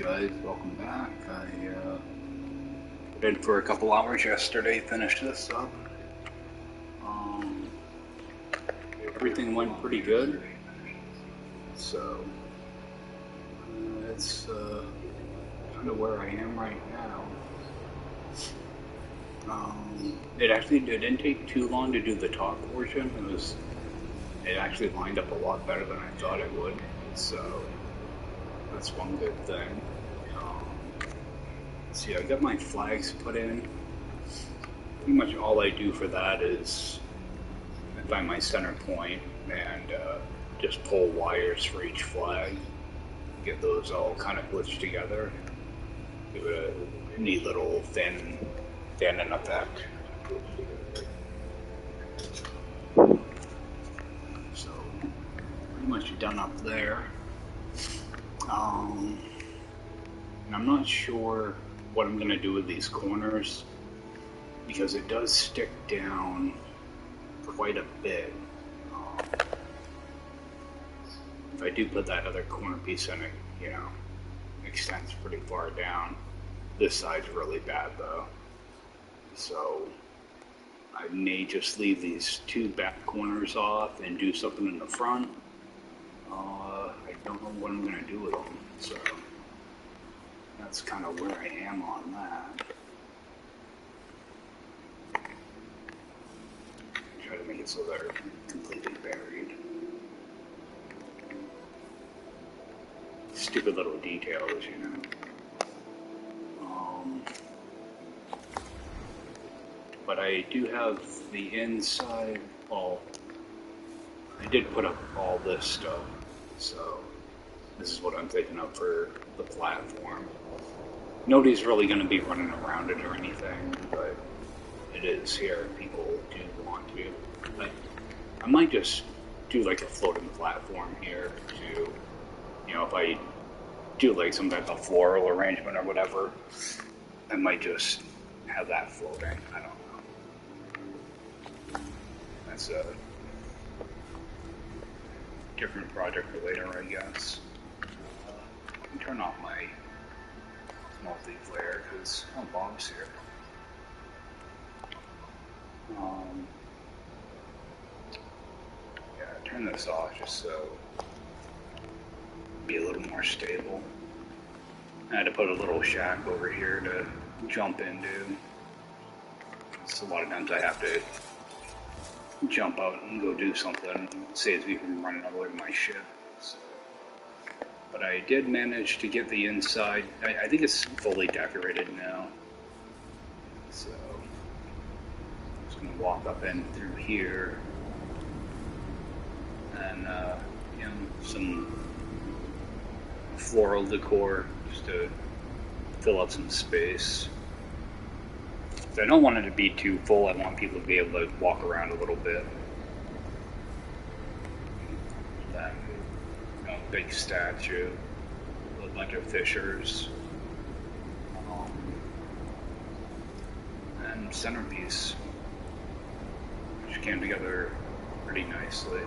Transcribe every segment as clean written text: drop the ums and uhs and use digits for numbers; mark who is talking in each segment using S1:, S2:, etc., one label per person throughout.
S1: guys, welcome back. I did for a couple hours yesterday, finished this up. Um, Everything went pretty good, so it's kind of where I am right now. It actually didn't take too long to do the talk portion. It actually lined up a lot better than I thought it would, so that's one good thing. See, I got my flags put in. Pretty much all I do for that is I find my center point and just pull wires for each flag. Get those all kind of glitched together. Give it a neat little thin effect. So pretty much done up there. And I'm not sure what I'm gonna do with these corners because it does stick down quite a bit. If I do put that other corner piece in, it extends pretty far down. This side's really bad though, so I may just leave these two back corners off and do something in the front. I don't know what I'm gonna do with them, so that's kind of where I am on that. Try to make it so they're completely buried. Stupid little details, But I do have the inside. Well, I did put up all this stuff, so this is what I'm thinking of for the platform. Nobody's really going to be running around it or anything, but it is here. People do want to. I might just do like a floating platform here to, if I do like some type of floral arrangement or whatever, I might just have that floating. I don't know. That's a different project for later, I guess. I can turn off my multi-flare because Bob's here. Yeah, turn this off just so be a little more stable. I had to put a little shack over here to jump into. So a lot of times I have to jump out and go do something. It saves me from running all over my ship. So. But I did manage to get the inside. I think it's fully decorated now. So I'm just going to walk up in through here. And, some floral decor just to fill up some space. So I don't want it to be too full. I want people to be able to walk around a little bit. Then, big statue, a bunch of fishers, and centerpiece, which came together pretty nicely.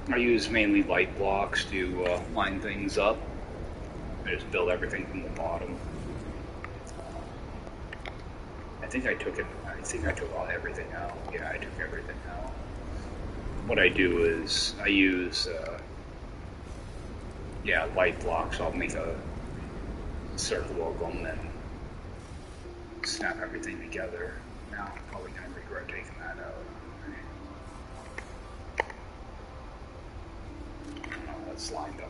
S1: I use mainly light blocks to line things up. I just build everything from the bottom. I think I took everything out. Yeah, I took everything out. What I do is I use light blocks. I'll make a circle of them and snap everything together. Now I'm probably going to regret taking that out. That's lined up.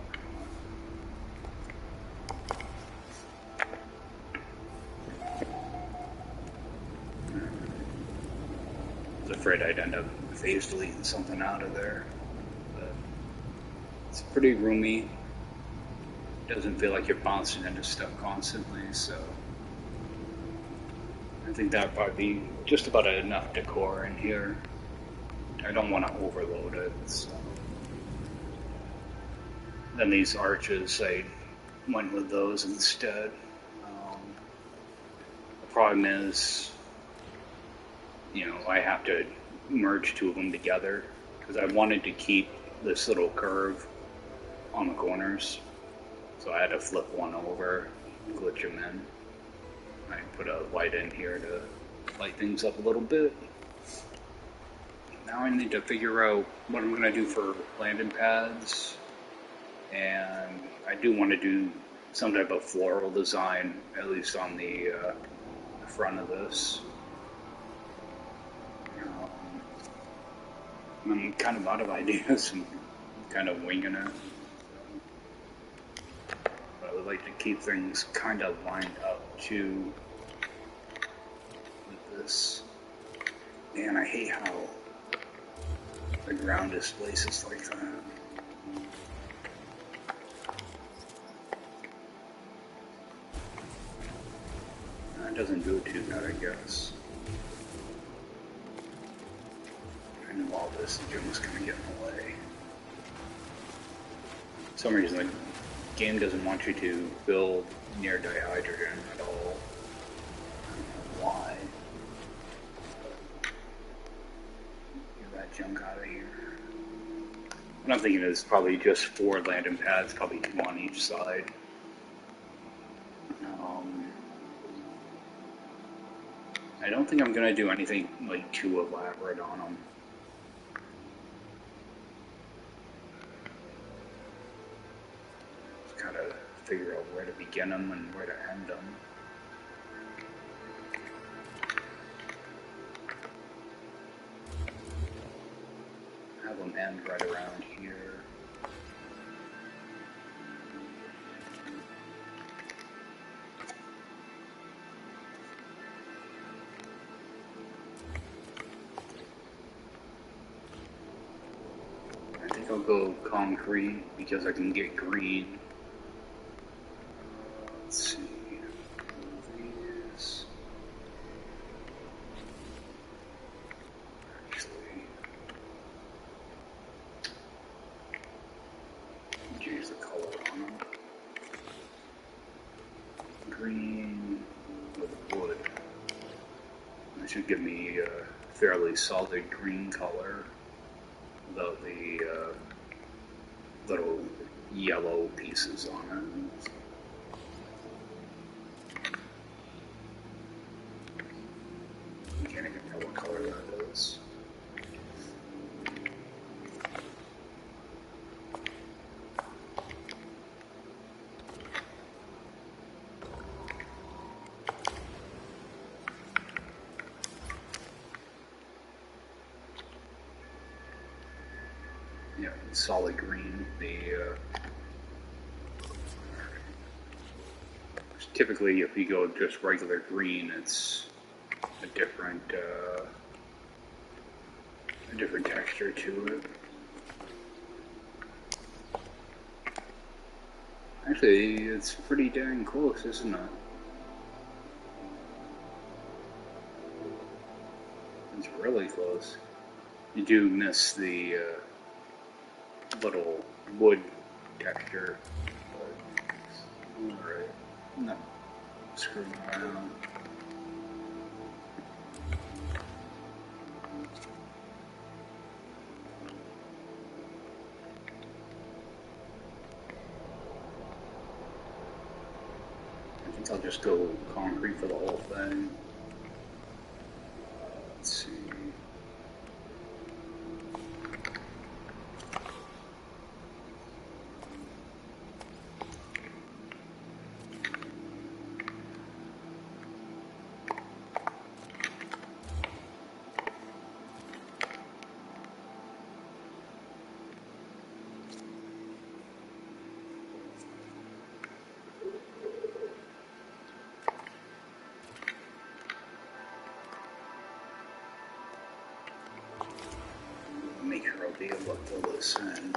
S1: I was afraid I'd end up phase deleting something out of there. But it's pretty roomy. Doesn't feel like you're bouncing into stuff constantly, so I think that'd probably be just about enough decor in here. I don't want to overload it. So. Then these arches, I went with those instead. The problem is, I have to merge two of them together because I wanted to keep this little curve on the corners. So I had to flip one over, glitch them in. I put a light in here to light things up a little bit. Now I need to figure out what I'm going to do for landing pads. And I do want to do some type of floral design, at least on the front of this. I'm kind of out of ideas and kind of winging it. But I would like to keep things kind of lined up too with this. Man, I hate how the ground displaces like that. That doesn't do it too bad, I guess. I know all this, the gym was kind of getting away. For some reason, the game doesn't want you to build near dihydrogen at all. I don't know why. Get that junk out of here. What I'm thinking is probably just 4 landing pads, probably 2 on each side. I don't think I'm going to do anything like too elaborate on them. Just gotta figure out where to begin them and where to end them. Have them end right around here. I think I'll go concrete because I can get green. Let's see. These. Actually, change the color on them. Green with wood. That should give me a fairly solid green color without the little yellow pieces on it. I can't even tell what color that is. Yeah, solid green. Typically, if you go just regular green, it's a different texture to it. Actually, it's pretty dang close, isn't it? It's really close. You do miss the little wood texture. Alright. No. Screwing around. I think I'll just go concrete for the whole thing. Let's see. Make sure I'll be able to fill this in.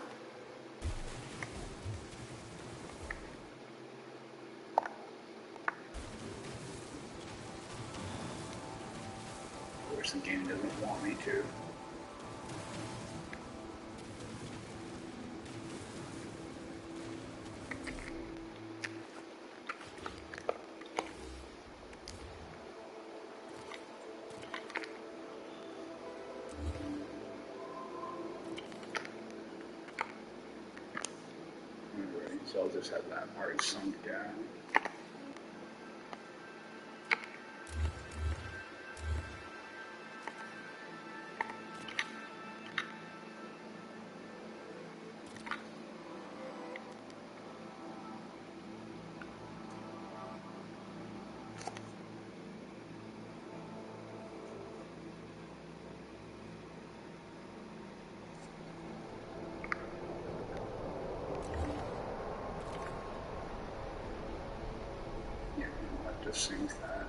S1: Of course, the game doesn't want me to. So So I'll just have that part sunk down. To sync that.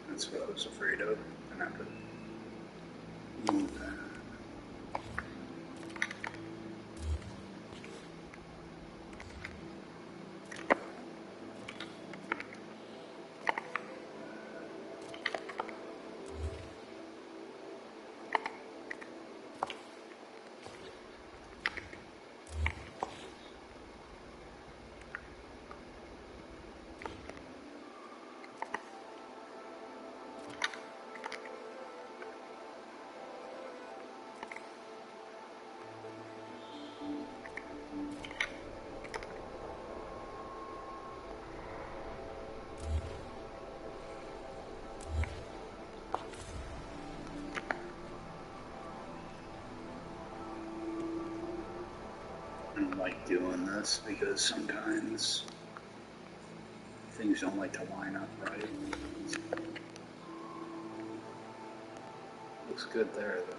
S1: That's what I was afraid of. And I have to move that. I don't like doing this because sometimes things don't like to line up right. Looks good there though.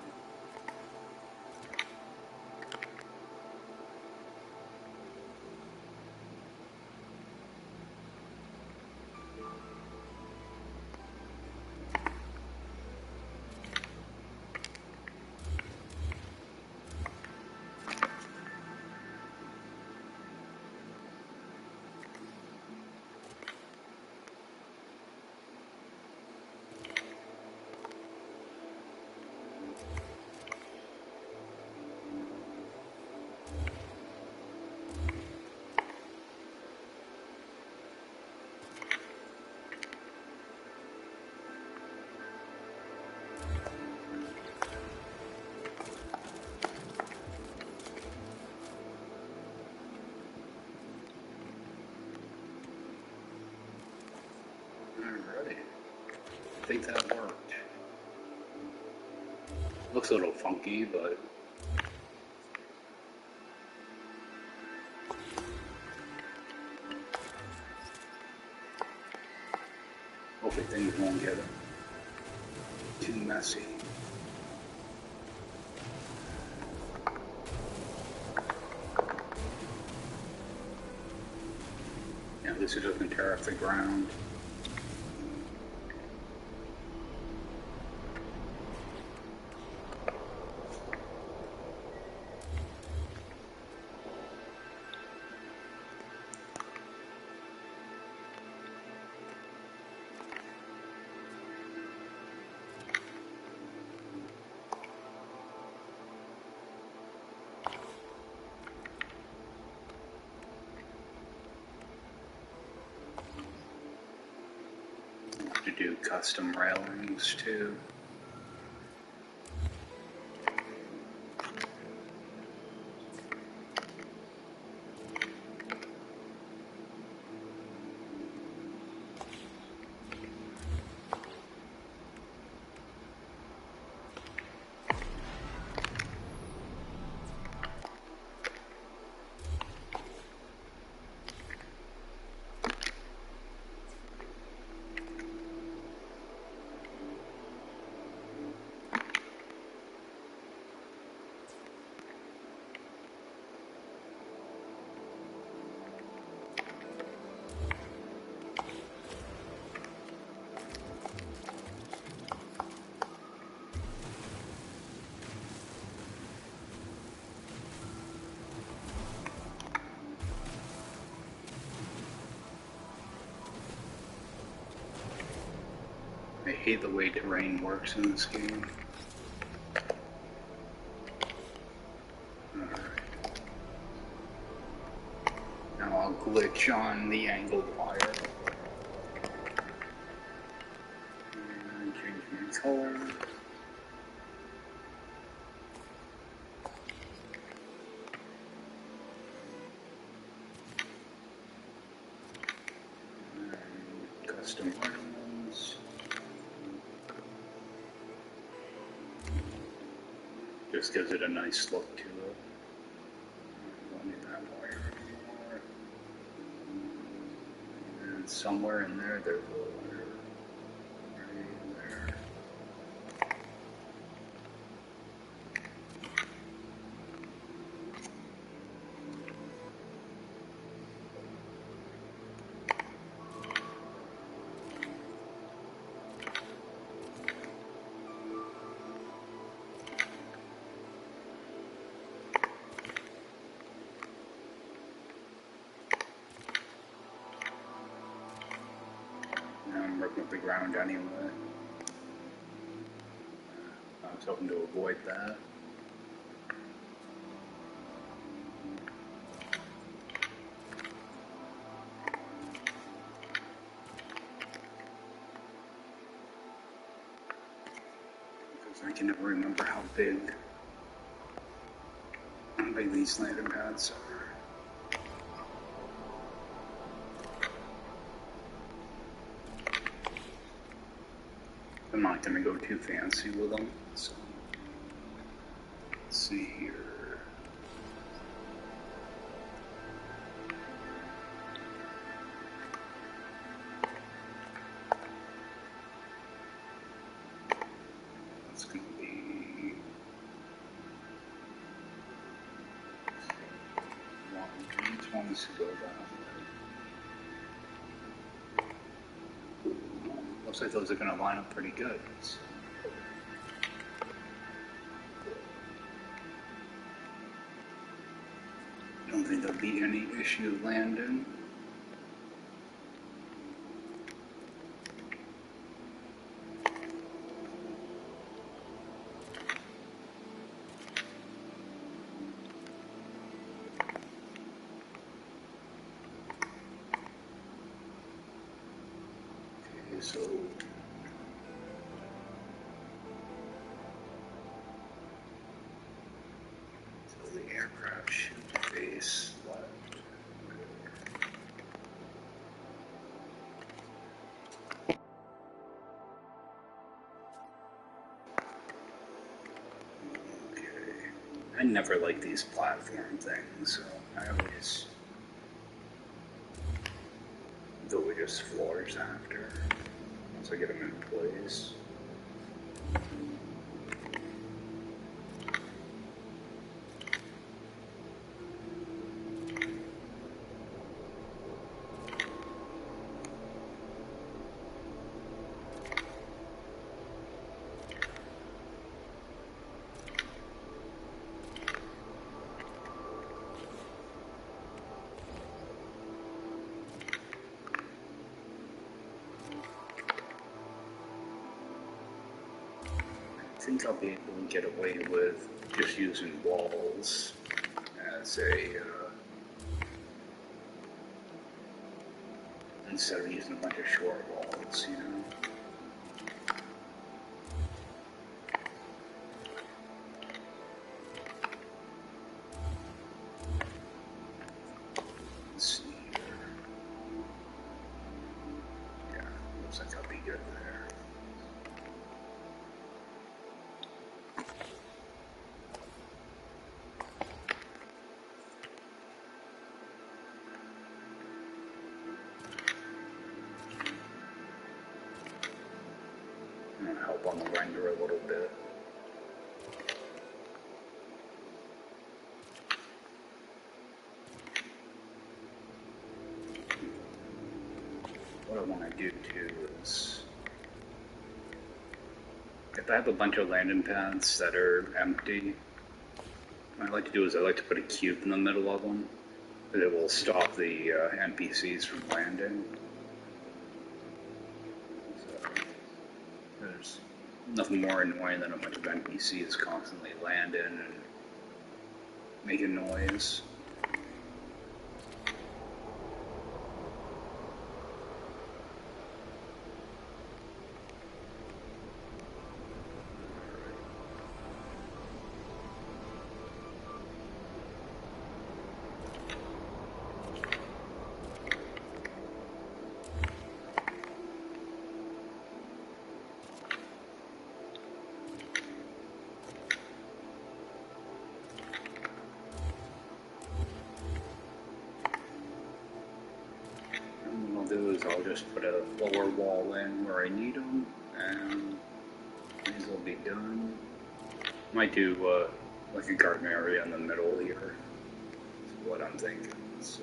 S1: Alrighty. I think that worked. Looks a little funky, but hopefully things won't get too messy. Yeah, at least it doesn't tear up the ground. To do custom railings too. hate the way terrain works in this game. Alright. Now I'll glitch on the angled wire. And change my color. And custom ornaments. Just gives it a nice look to it. Don't need that wire anymore. And somewhere in there, there's a wire. Right there. I'm working with the ground anyway. I was hoping to avoid that. Because I can never remember how big these landing pads are. I'm not going to go too fancy with them, so let's see here. That's going to be 1 to go that way. Looks like those are going to line up pretty good. So. I don't think there'll be any issue landing. Okay, so the aircraft should face left. Okay. I never like these platform things, so I always go with just floors after, once I get them in place. I think I'll be able to get away with just using walls as a, instead of using a bunch of short walls, you know. Let's see here. Yeah, looks like I'll be good there. I'm going to help on the render a little bit. What I want to do too is, if I have a bunch of landing pads that are empty, what I like to do is I like to put a cube in the middle of them, and it will stop the NPCs from landing. So, there's nothing more annoying than a bunch of NPCs constantly landing and making noise. I'll just put a lower wall in where I need them, and these will be done. Might do like a garden area in the middle here, is what I'm thinking. So.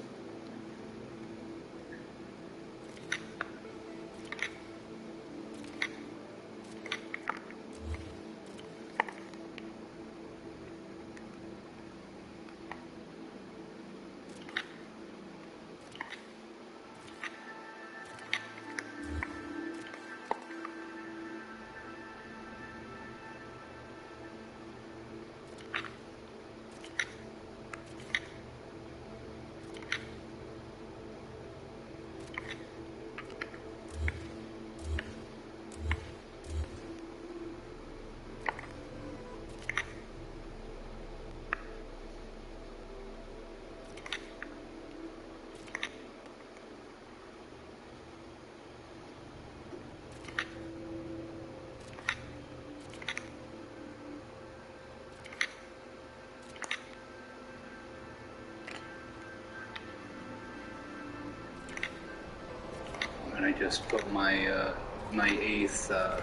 S1: And I just put my my 8th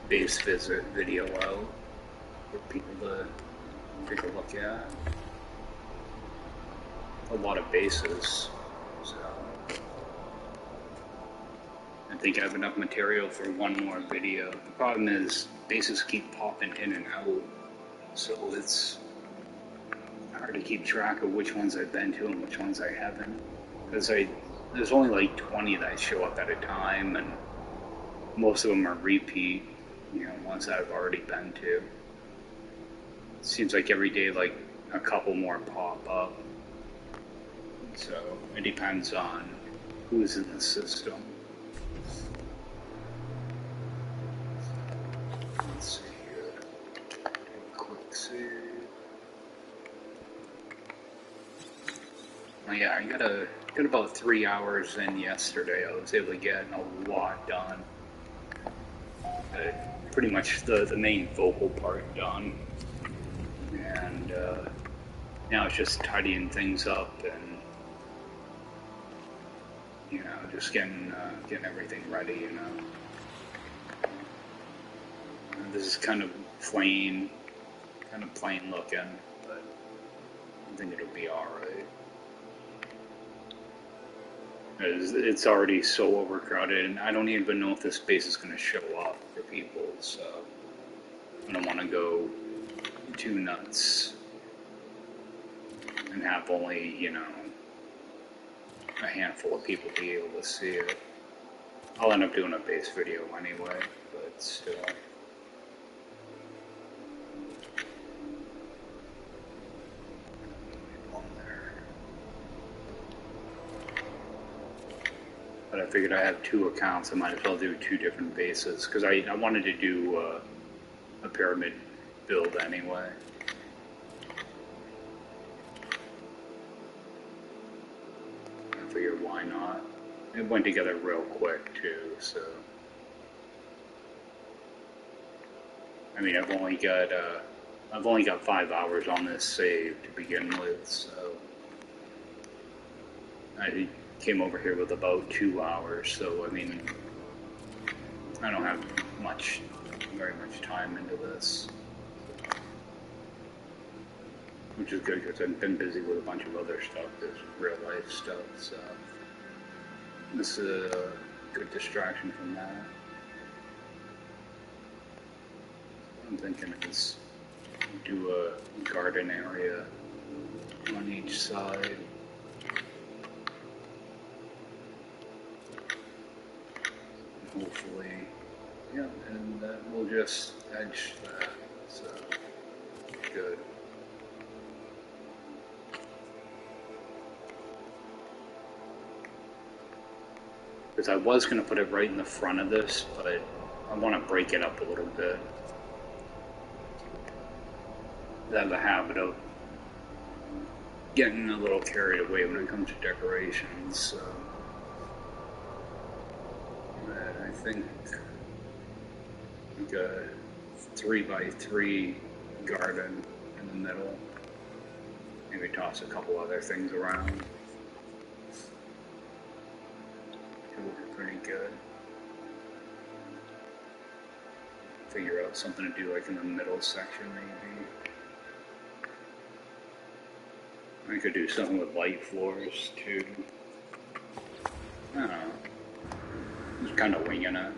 S1: base visit video out for people to take a look at. A lot of bases, so I think I have enough material for one more video. The problem is bases keep popping in and out, so it's hard to keep track of which ones I've been to and which ones I haven't. Because there's only like 20 that show up at a time, and most of them are repeat, ones that I've already been to. It seems like every day, like a couple more pop up. So it depends on who's in the system. Let's see here. Quick save. Oh yeah, I got about 3 hours in yesterday. I was able to get a lot done. Pretty much the main vocal part done. And now it's just tidying things up and just getting everything ready. And this is kind of plain looking, but I think it'll be all right. It's already so overcrowded, and I don't even know if this space is going to show up for people, so I don't want to go too nuts and have only, a handful of people be able to see it. I'll end up doing a base video anyway, but still. But I figured I have 2 accounts, I might as well do 2 different bases, because I wanted to do a pyramid build anyway. I figured why not. It went together real quick too, so. I mean, I've only got 5 hours on this save to begin with, so. I came over here with about 2 hours, so I mean, I don't have very much time into this, which is good because I've been busy with a bunch of other stuff, this real life stuff, so this is a good distraction from that. What I'm thinking is do a garden area on each side. Hopefully Yeah, and we'll just edge that, so good. Because I was going to put it right in the front of this, but I want to break it up a little bit. I have a habit of getting a little carried away when it comes to decorations, so I think like a 3x3 garden in the middle. Maybe toss a couple other things around. It will be pretty good. Figure out something to do like in the middle section maybe. I could do something with light floors too. I don't know. Just kind of winging it.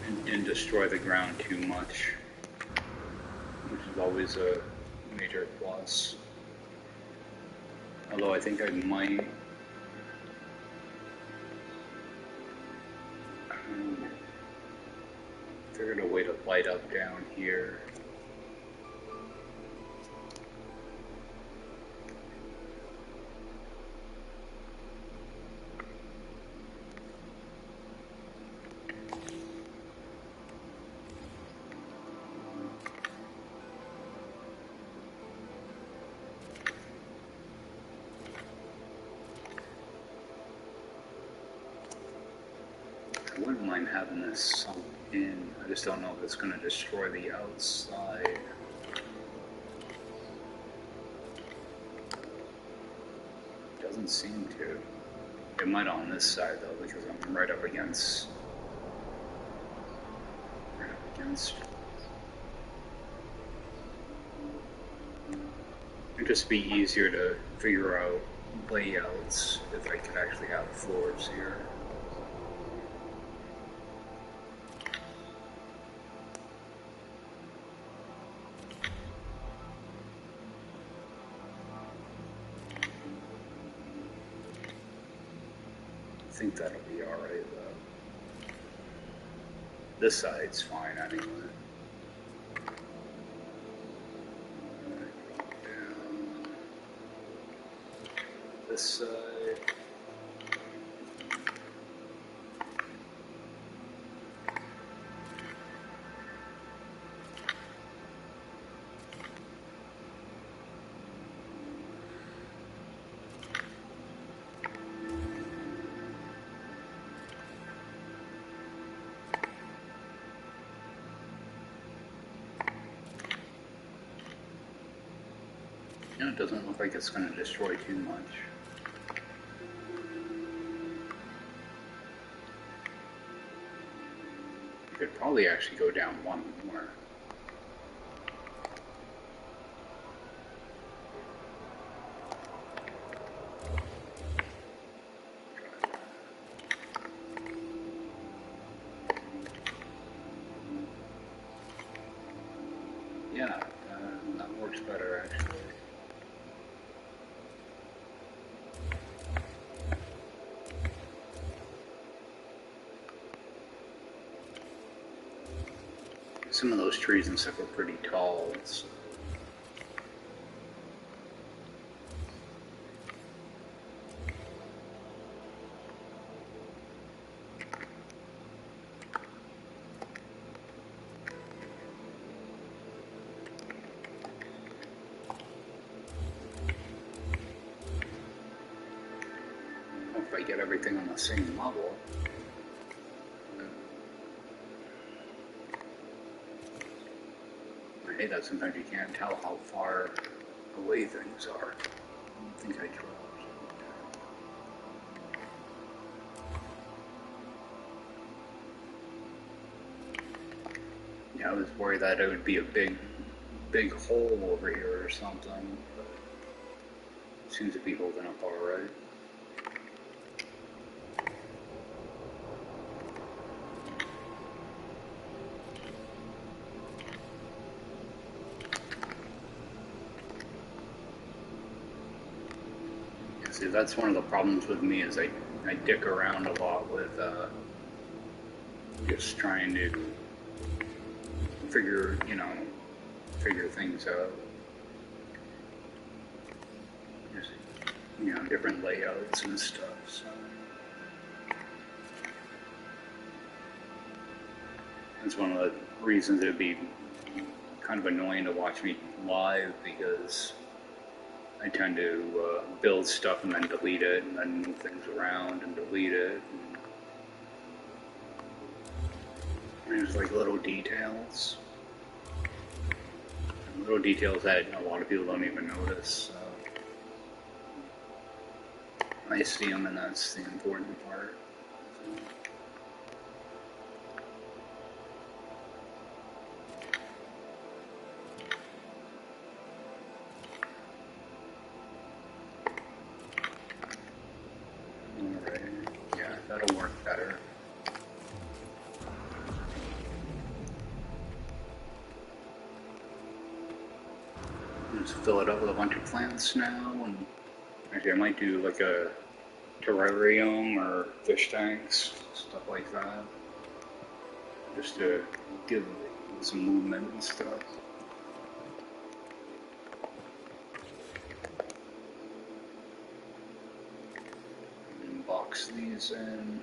S1: And didn't destroy the ground too much, which is always a major plus. Although I think I might figured a way to light up down here. I wouldn't mind having this sunk in. I just don't know if it's going to destroy the outside. Doesn't seem to. It might on this side though, because I'm right up against. It'd just be easier to figure out layouts if I could actually have floors here. I think that'll be alright though. This side's fine anyway. This side. You know, it doesn't look like it's going to destroy too much. Could probably actually go down one more. Yeah, that works better actually. Some of those trees and stuff are pretty tall. So. If I get everything on the same level. I hate that sometimes you can't tell how far away things are. I think I dropped. Yeah, I was worried that it would be a big hole over here or something, but it seems to be holding up alright. See, that's one of the problems with me is I I dick around a lot with just trying to figure, figure things out. Just, different layouts and stuff. So that's one of the reasons it'd be kind of annoying to watch me live, because I tend to build stuff and then delete it, and then move things around and delete it. And there's like little details that a lot of people don't even notice. I see them, and that's the important part. Alright, yeah, that'll work better. Just fill it up with a bunch of plants now, and actually I might do like a terrarium or fish tanks, stuff like that, just to give some movement and stuff. And box these in.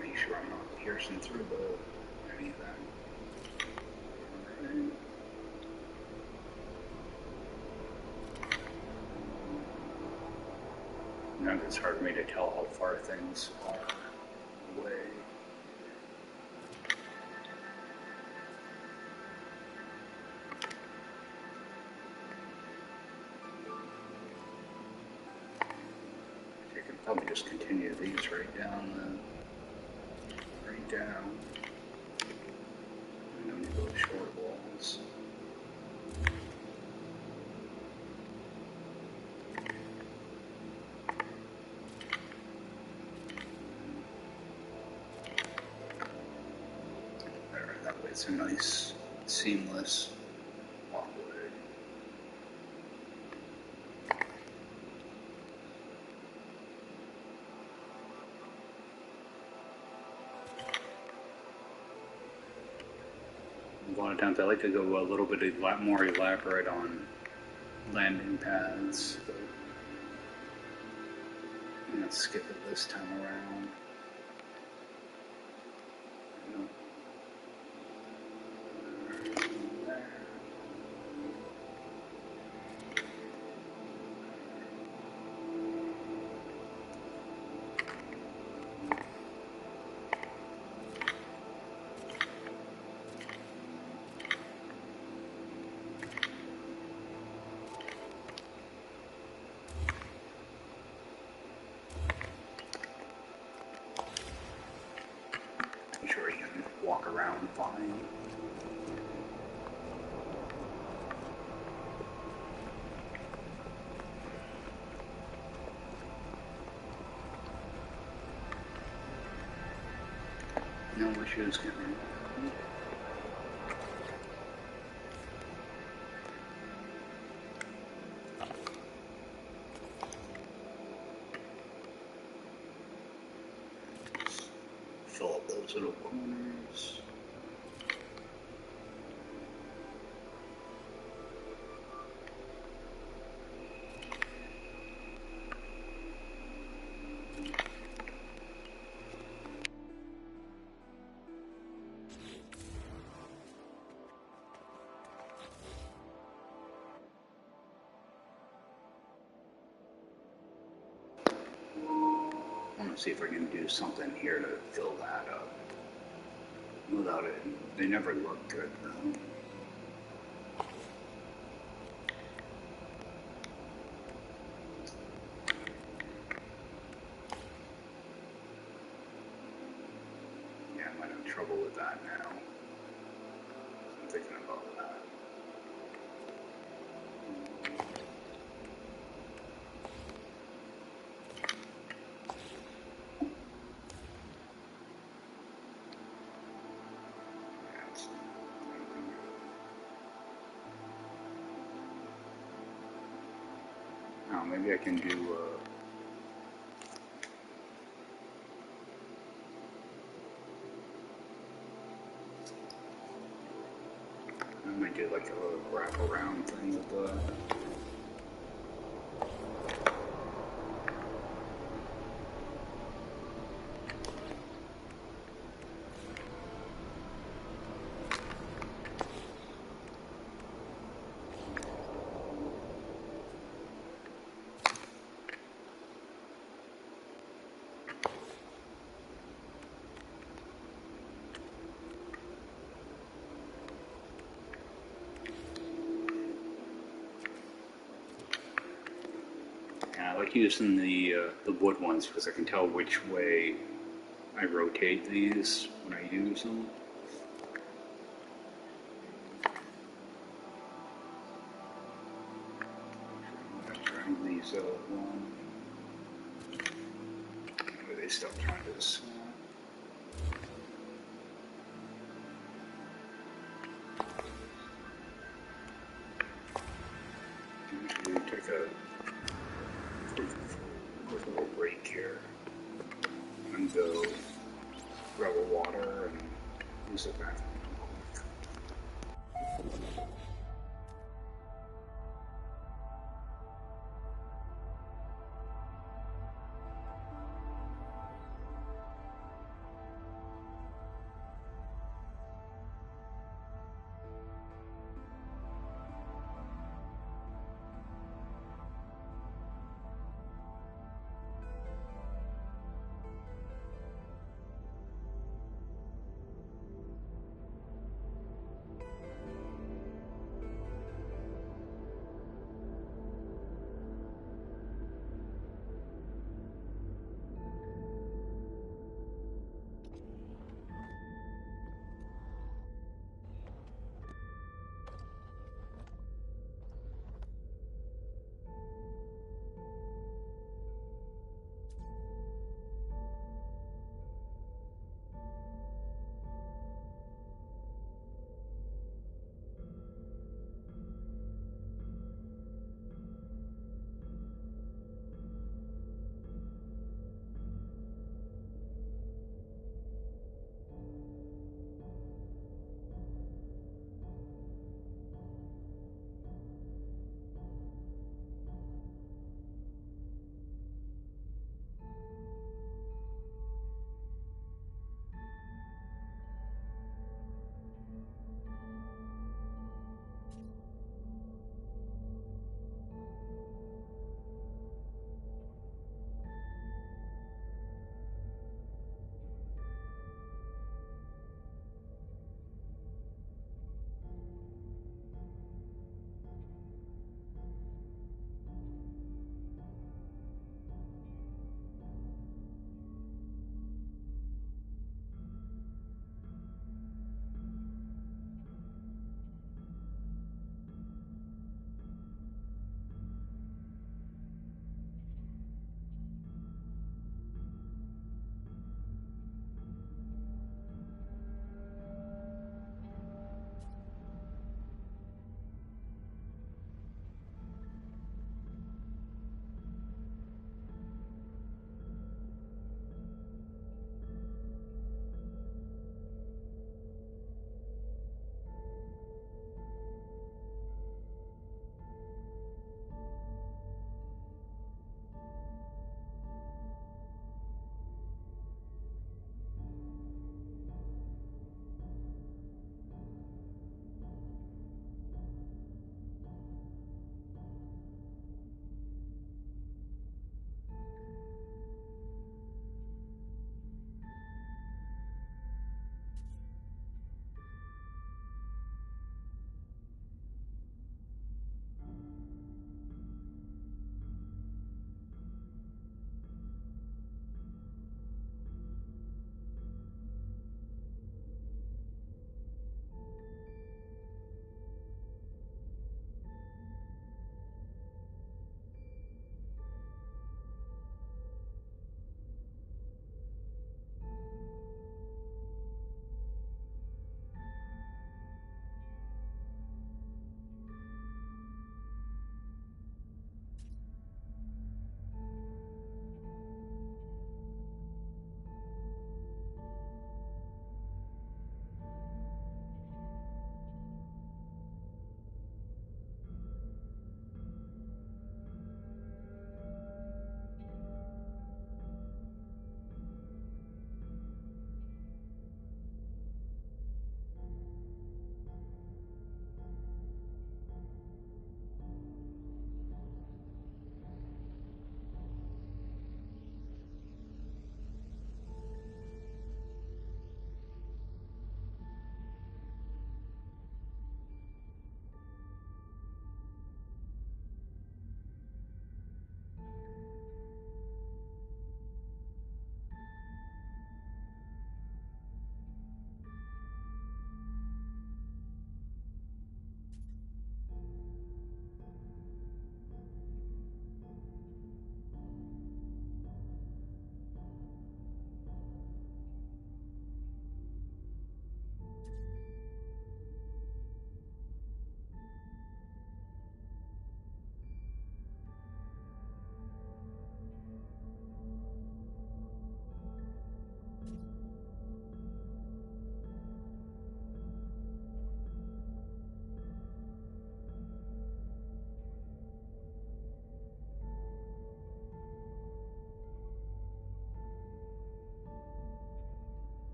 S1: Make sure I'm not piercing through anything. Right. Now it's hard for me to tell how far things are away. I can probably just continue these right down. Right down. I don't need those short walls. There, that way it's a nice, seamless walkway. A lot of times I like to go a little bit more elaborate on landing pads, but I'm going to skip it this time around. I'm sure you can walk around fine. No issues getting fill up those little corners. I want to see if I can do something here to fill that up. Without it, they never look good though. Yeah, I might have trouble with that now. I'm thinking about that. Oh, maybe I can do. I might do like a little wraparound thing with the. Yeah, I like using the wood ones because I can tell which way I rotate these when I use them. I'm trying these one. They still trying this. Usually take a quick little break here and go grab a water and use the bathroom.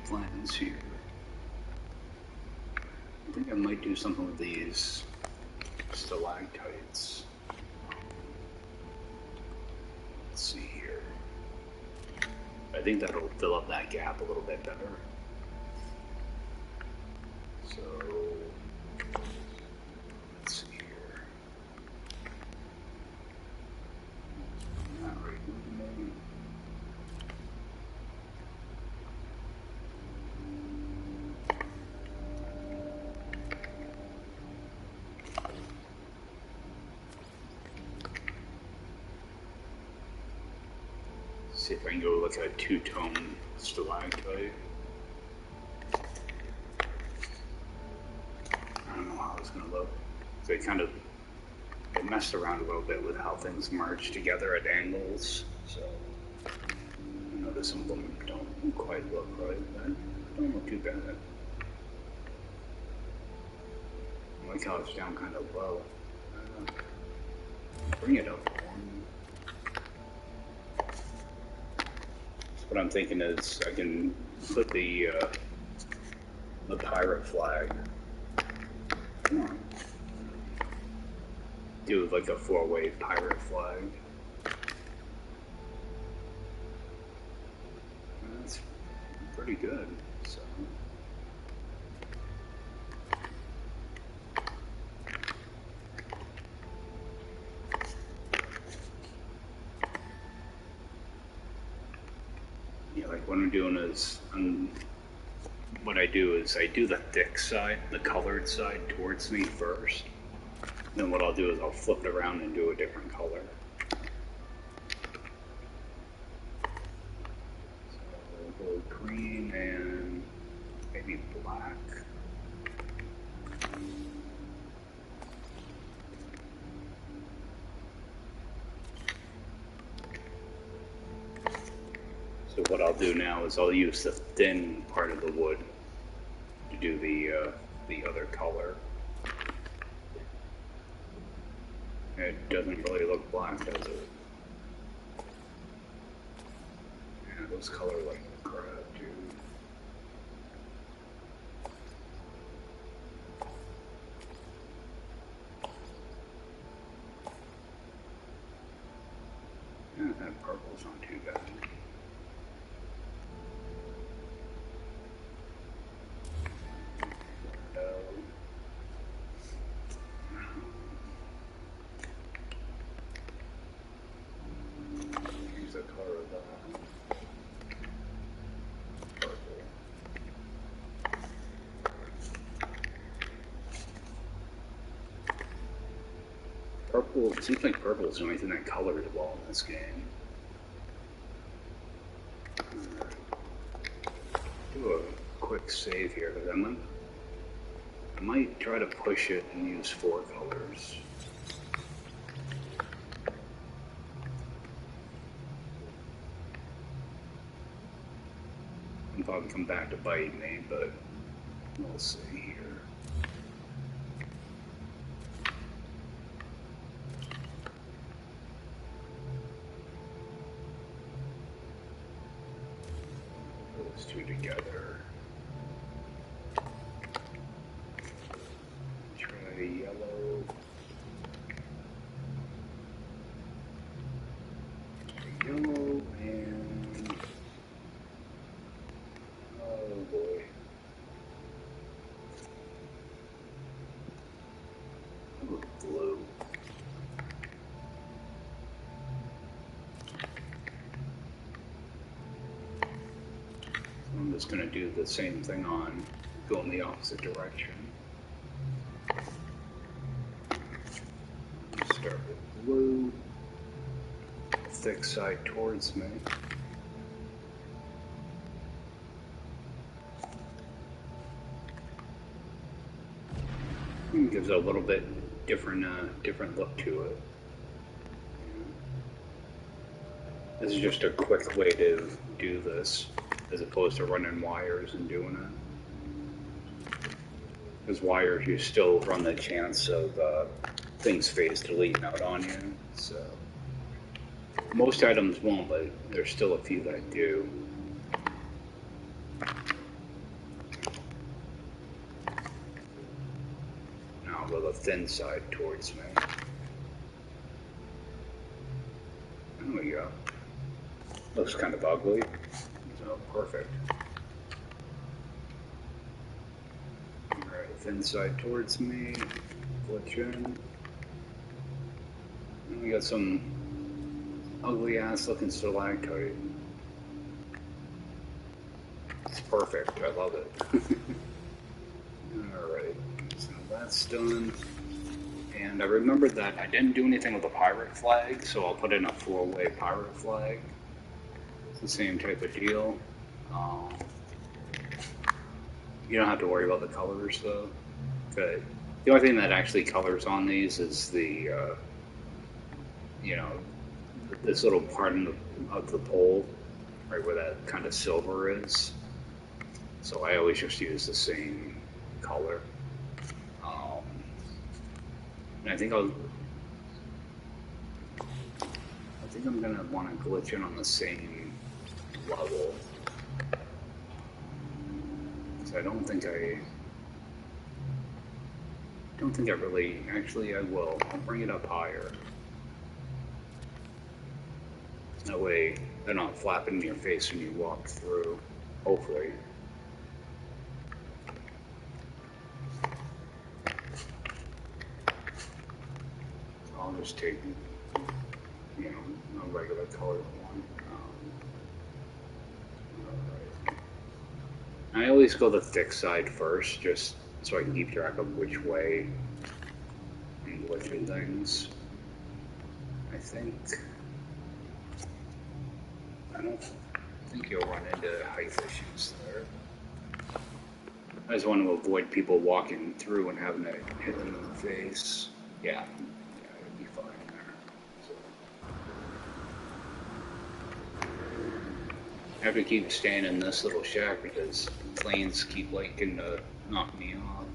S1: plans here. I think I might do something with these stalactites. Let's see here. I think that'll fill up that gap a little bit better. So, let's see here. Not right. See if I can go look at a two-tone stalactite. I don't know how it's going to look. They I messed around a little bit with how things merge together at angles, so I notice some of them don't quite look right, but don't look too bad. I like how it's down kind of low. Bring it up one. What I'm thinking is I can put the pirate flag. Come on. Do like a 4-way pirate flag. That's pretty good. So. Yeah, like what I'm doing is, what I do is I do the thick side, the colored side towards me first. Then what I'll do is I'll flip it around and do a different color. So we'll go green and maybe black. So what I'll do now is I'll use the thin part of the wood to do the other color. It doesn't really look black, does it? Yeah, those color like crap, dude. Yeah, that purple's not too bad. Use the color of that. Purple. Purple, it seems like purple is the only thing that colors well in this game. Do a quick save here, because I might try to push it and use 4 colors. I'll probably come back to bite me, but we'll see here. Those two together. Try yellow. Yellow and oh boy. Blue. I'm just going to do the same thing on, go in the opposite direction. Start with blue, thick side towards me. It gives it a little bit different look to it. This is just a quick way to do this, as opposed to running wires and doing it. Because wires, you still run the chance of things phase deleting out on you. So most items won't, but there's still a few that do. I'll go the thin side towards me. There we go. Looks kind of ugly. So perfect. Alright, thin side towards me. Glitch in. And we got some ugly ass looking stalactite. It's perfect. I love it. Alright, so that's done. And I remembered that I didn't do anything with the pirate flag, so I'll put in a 4-way pirate flag. It's the same type of deal. You don't have to worry about the colors though. But the only thing that actually colors on these is the, you know, this little part of the pole, right where that kind of silver is. So I always just use the same color. And I think I'm gonna want to glitch in on the same level. So I don't think I really, actually I will. I'll bring it up higher. That way they're not flapping in your face when you walk through, hopefully. So I'll just take, you know, a regular colored one. Alright. I always go the thick side first, just so I can keep track of which way I'm glitching things. I don't think you'll run into height issues there. I just want to avoid people walking through and having to hit them in the face. Yeah, it'd be fine there. So. I have to keep staying in this little shack because planes keep liking to knock me off.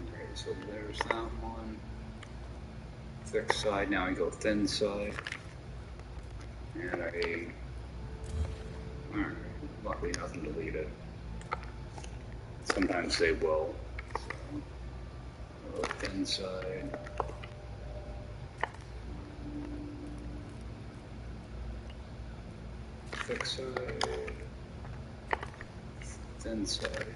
S1: Okay, so there's that one. Thick side, now I go thin side. And alright, luckily nothing deleted. Sometimes they will. So, thin side. Thick side. Thin side.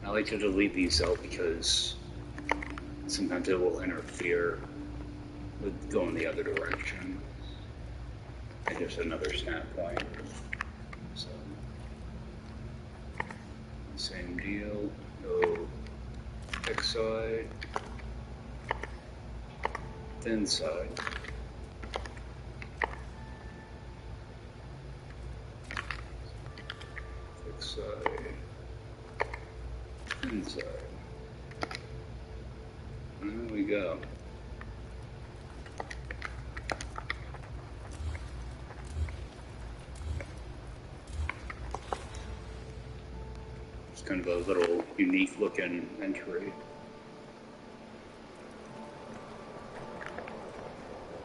S1: I like to delete these out because sometimes it will interfere with going the other direction. And just another snap point. So, same deal. Go thick side, thin side. Thick side, thin side. And there we go. It's kind of a little unique looking entry.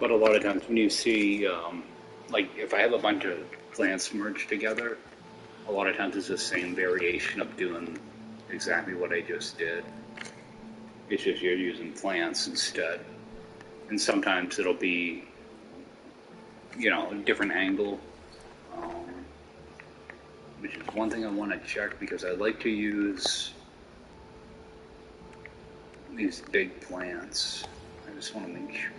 S1: But a lot of times when you see, like if I have a bunch of plants merged together, a lot of times it's the same variation of doing exactly what I just did. It's just you're using plants instead. And sometimes it'll be, you know, a different angle. Which is one thing I want to check because I like to use these big plants. I just want to make sure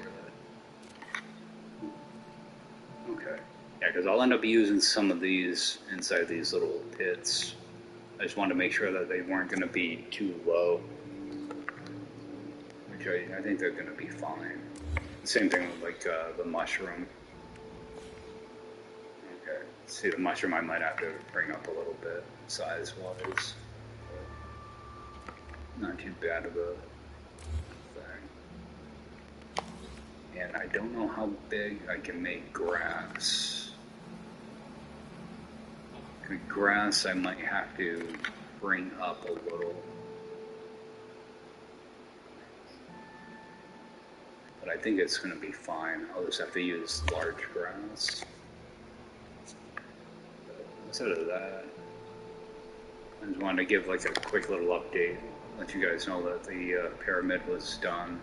S1: that. Okay. Yeah, because I'll end up using some of these inside these little pits. I just wanted to make sure that they weren't going to be too low. Which I think they're going to be fine. Same thing with like the mushroom. Okay, see the mushroom I might have to bring up a little bit size-wise. Not too bad of a thing. And I don't know how big I can make grass. With grass I might have to bring up a little. but I think it's going to be fine. I'll just have to use large grass. Instead of that, I just wanted to give like a quick little update, let you guys know that the pyramid was done.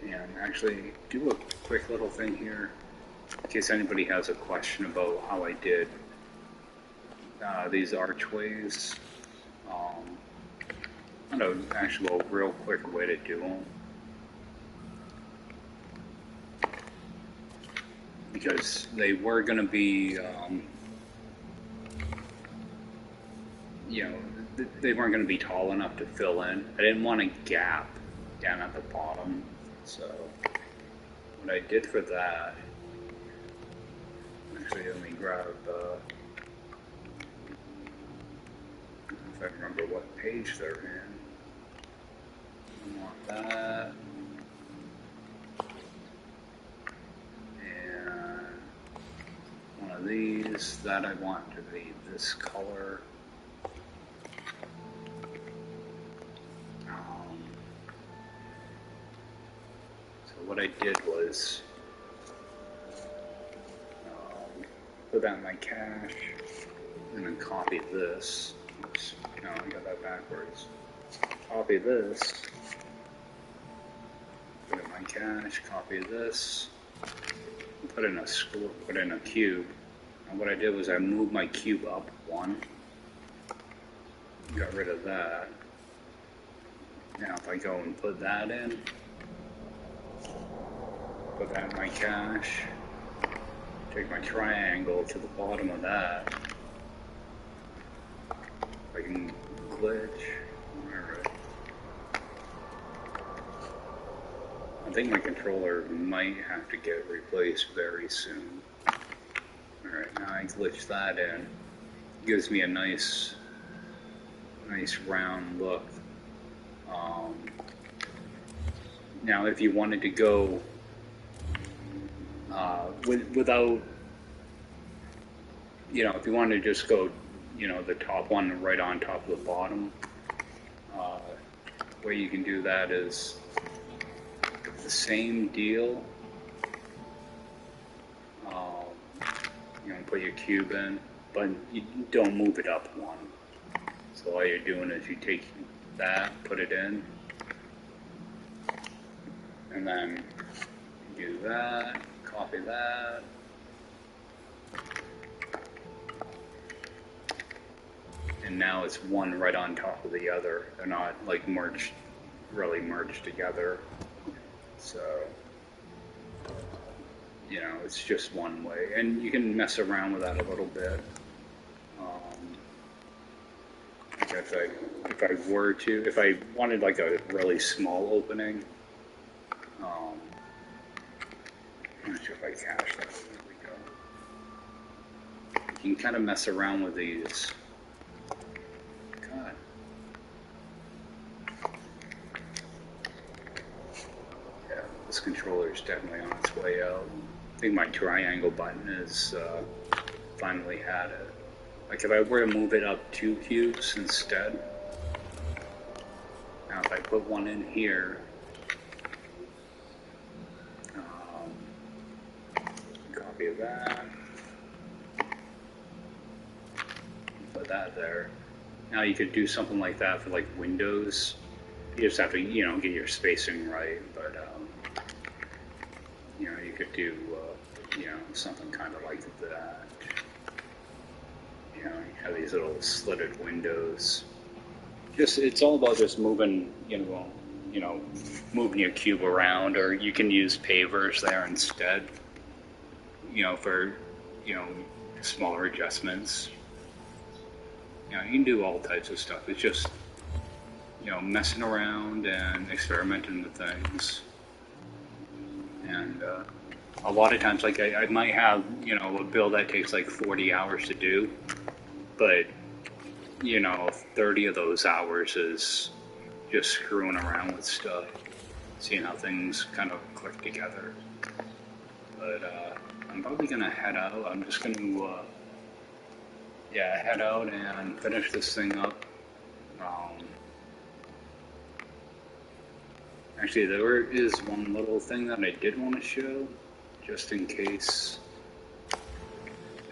S1: And actually do a quick little thing here, in case anybody has a question about how I did these archways. I know actually a real quick way to do them, because they were going to be, you know, they weren't going to be tall enough to fill in. I didn't want a gap down at the bottom, so what I did for that, actually let me grab, if I remember what page they're in. I want that. And one of these, that I want to be this color. So what I did was put that in my cache and then copy this. Oops, no, I got that backwards. Copy this, put it in my cache, copy this, put in a cube. And what I did was I moved my cube up one, got rid of that. Now if I go and put that in, put that in my cache, take my triangle to the bottom of that, if I can glitch. Alright. I think my controller might have to get replaced very soon. Alright, now I glitch that in. Gives me a nice round look. Now if you wanted to go without, you know, if you wanted to just go, you know, the top one right on top of the bottom, way you can do that is the same deal. You know, put your cube in, but you don't move it up one. So all you're doing is you take that, put it in, and then do that, copy that, and now it's one right on top of the other. They're not like really merged together. So, you know, it's just one way, and you can mess around with that a little bit. If I wanted like a really small opening, I'm not sure if I cache that. There we go. You can kind of mess around with these. God. Yeah, this controller is definitely on its way out. I think my triangle button is finally had it. Like if I were to move it up 2 cubes instead, now if I put one in here, copy that, put that there. Now you could do something like that for like windows. You just have to, you know, get your spacing right, but you know, you could do, you know, something kind of like that. You know, you have these little slitted windows. It's all about just moving, you know, moving your cube around, or you can use pavers there instead, you know, for, you know, smaller adjustments. You know, you can do all types of stuff. It's just, you know, messing around and experimenting with things. And a lot of times, like I might have, you know, a build that takes like 40 hours to do, but, you know, 30 of those hours is just screwing around with stuff, seeing how things kind of click together. But I'm probably going to head out. I'm just going to, head out and finish this thing up. Actually, there is one little thing that I did want to show, just in case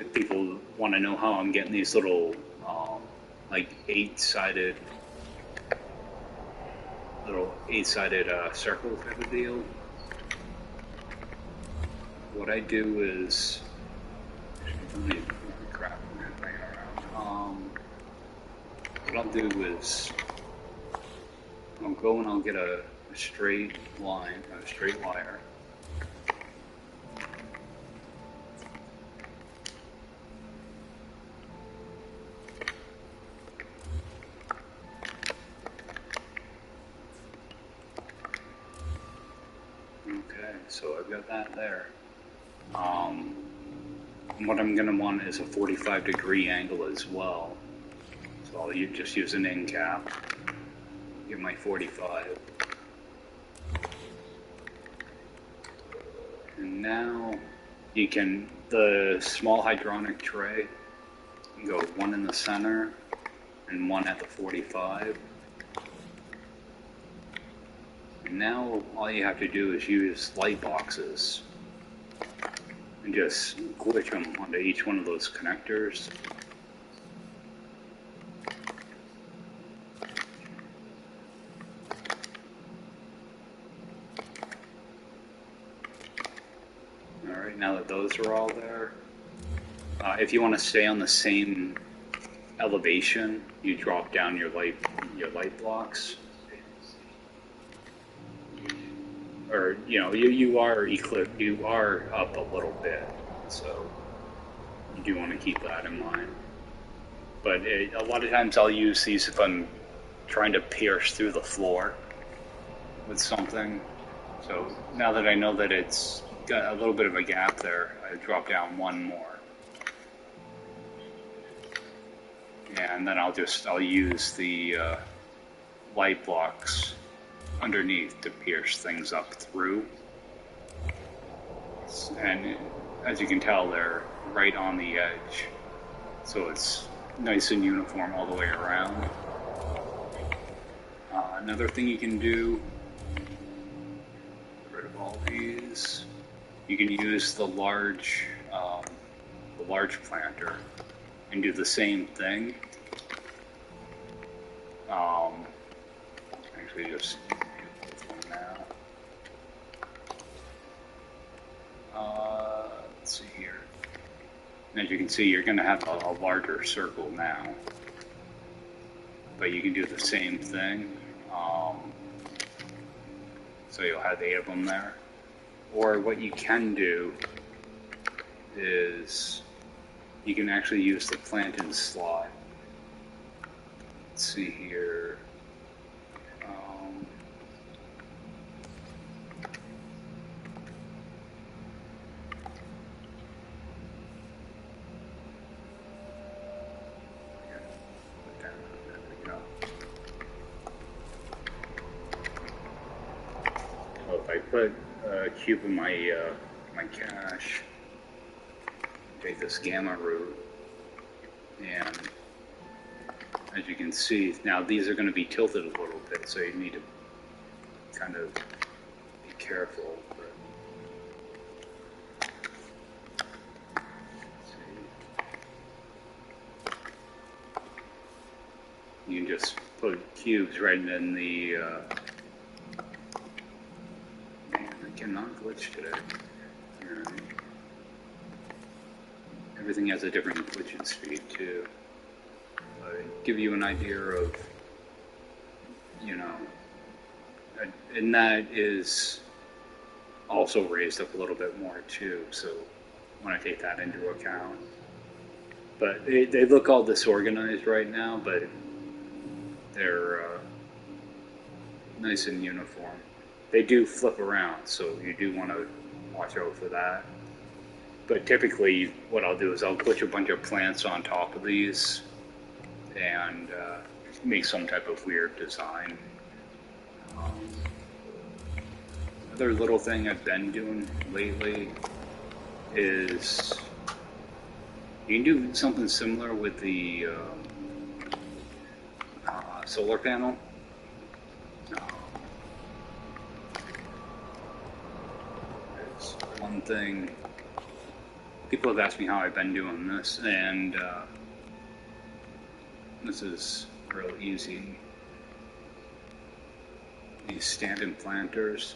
S1: if people want to know how I'm getting these little, like eight-sided circle type of deal. What I do is, crap, what I'll do is, I'll go and I'll get a straight line, a straight wire. Okay, so I've got that there. What I'm going to want is a 45-degree angle as well. So I'll just use an end cap, get my 45. And now you can, the small hydronic tray, you go one in the center and one at the 45. And now all you have to do is use light boxes and just glitch them onto each one of those connectors. Alright, now that those are all there, if you want to stay on the same elevation, you drop down your light blocks. Or, you know, you are up a little bit, so you do want to keep that in mind. But a lot of times I'll use these if I'm trying to pierce through the floor with something. So now that I know that it's got a little bit of a gap there, I drop down one more. And then I'll use the light blocks underneath to pierce things up through. And as you can tell, they're right on the edge, so it's nice and uniform all the way around. Another thing you can do, get rid of all these, you can use the large planter and do the same thing. Actually, just let's see here. And as you can see, you're going to have a larger circle now. But you can do the same thing. So you'll have 8 of them there. Or what you can do is you can actually use the plant and slot. Let's see here. I put a cube in my cache, take this gamma root, and as you can see, now these are going to be tilted a little bit, so you need to kind of be careful. You can just put cubes right in the cannot glitch today. Everything has a different glitching speed too. Give you an idea of, you know, and that is also raised up a little bit more too, so I want to take that into account. But they look all disorganized right now, but they're nice and uniform. They do flip around, so you do want to watch out for that. But typically, what I'll do is I'll put a bunch of plants on top of these and make some type of weird design. Another little thing I've been doing lately is you can do something similar with the solar panel. fun thing. People have asked me how I've been doing this, and this is real easy. These stand-in planters.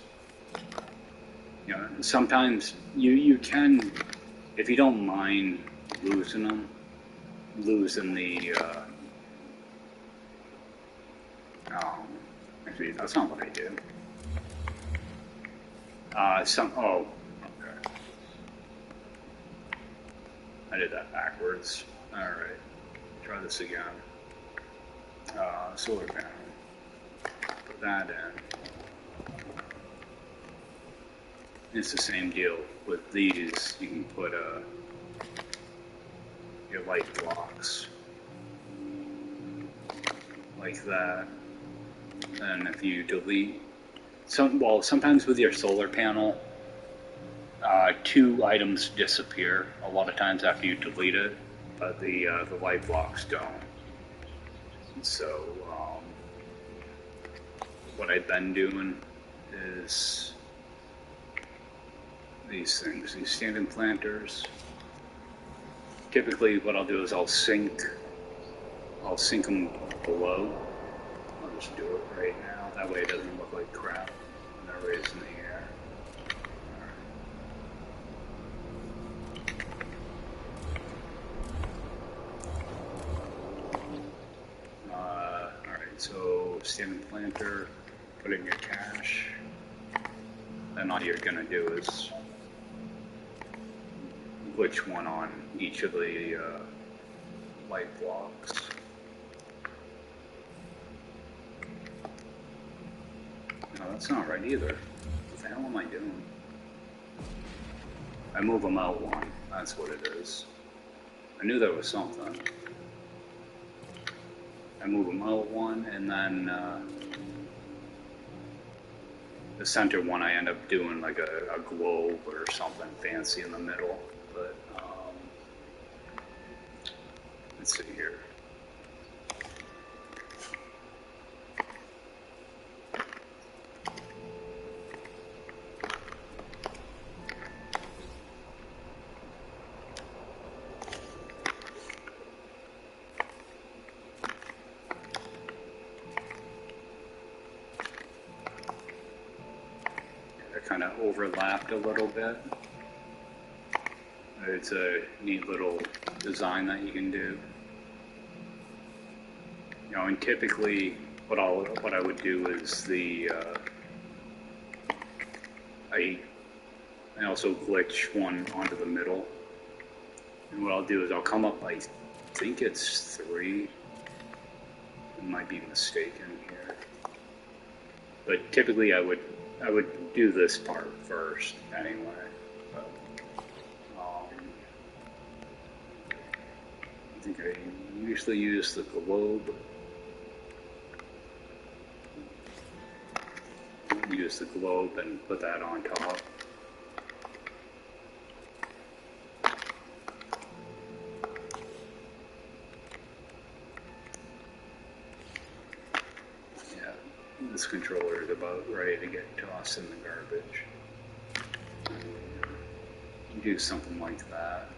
S1: You know, sometimes you can, if you don't mind losing them, losing the. Actually, that's not what I do. Oh, okay. I did that backwards. Alright, try this again. Solar panel. Put that in. It's the same deal with these. You can put your light blocks like that. And if you delete sometimes with your solar panel, 2 items disappear a lot of times after you delete it, but the light blocks don't. So what I've been doing is these things, these stand-in planters. Typically what I'll do is I'll sink them below. I'll just do it right now, that way it doesn't look like crap when they're raised in the air. Alright, so stand-in planter, put in your cache, then all you're gonna do is glitch one on each of the light blocks. No, that's not right either. What the hell am I doing? I move them out one. That's what it is. I knew there was something. I move them out one, and then the center one I end up doing like a globe or something fancy in the middle. But let's see here. Kind of overlapped a little bit. It's a neat little design that you can do. You know, and typically what I would do is I also glitch one onto the middle. And what I'll do is I'll come up, I think it's 3. I might be mistaken here. But typically I would do this part first anyway. But, I think I usually use the globe. Use the globe and put that on top. This controller is about ready to get tossed in the garbage. Do something like that.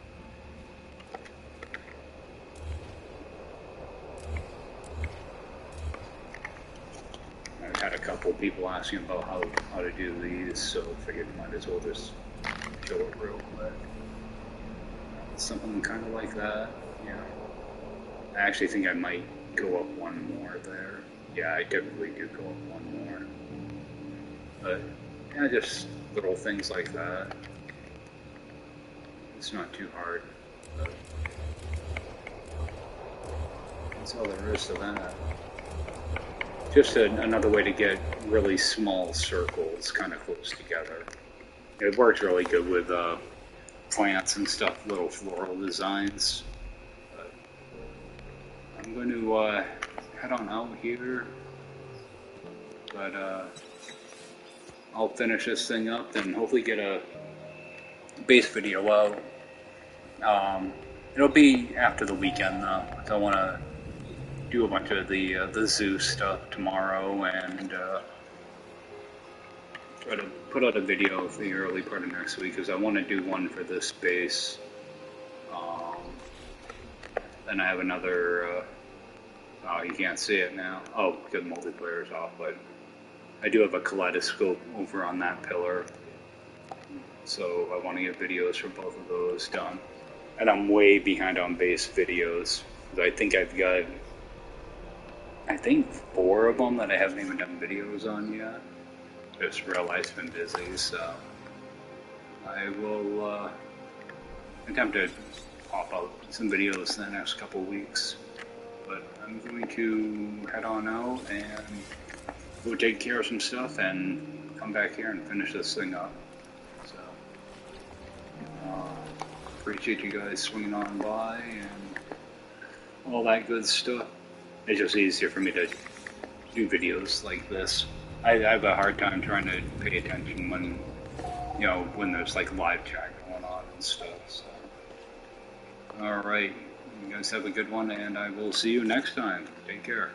S1: I've had a couple people asking about how to do these, so I figured might as well just show it real quick. Something kind of like that, yeah. I actually think I might go up one more there. Yeah, I typically do go up one more. But, yeah, just little things like that. It's not too hard. But that's all there is to that. Just another way to get really small circles kind of close together. It works really good with plants and stuff, little floral designs. But I'm going to head on out here, but I'll finish this thing up and hopefully get a base video out. It'll be after the weekend though, because I want to do a bunch of the zoo stuff tomorrow, and try to put out a video for the early part of next week because I want to do one for this base. Then I have another. Oh, you can't see it now. Oh, because multiplayer is off. But I do have a kaleidoscope over on that pillar, so I want to get videos for both of those done. And I'm way behind on base videos. I think I've got, 4 of them that I haven't even done videos on yet. Just real life's been busy, so I will attempt to pop out some videos in the next couple weeks. But I'm going to head on out and go take care of some stuff and come back here and finish this thing up. So, appreciate you guys swinging on by and all that good stuff. It's just easier for me to do videos like this. I have a hard time trying to pay attention when, when there's like live chat going on and stuff. So, all right, you guys have a good one, and I will see you next time. Take care.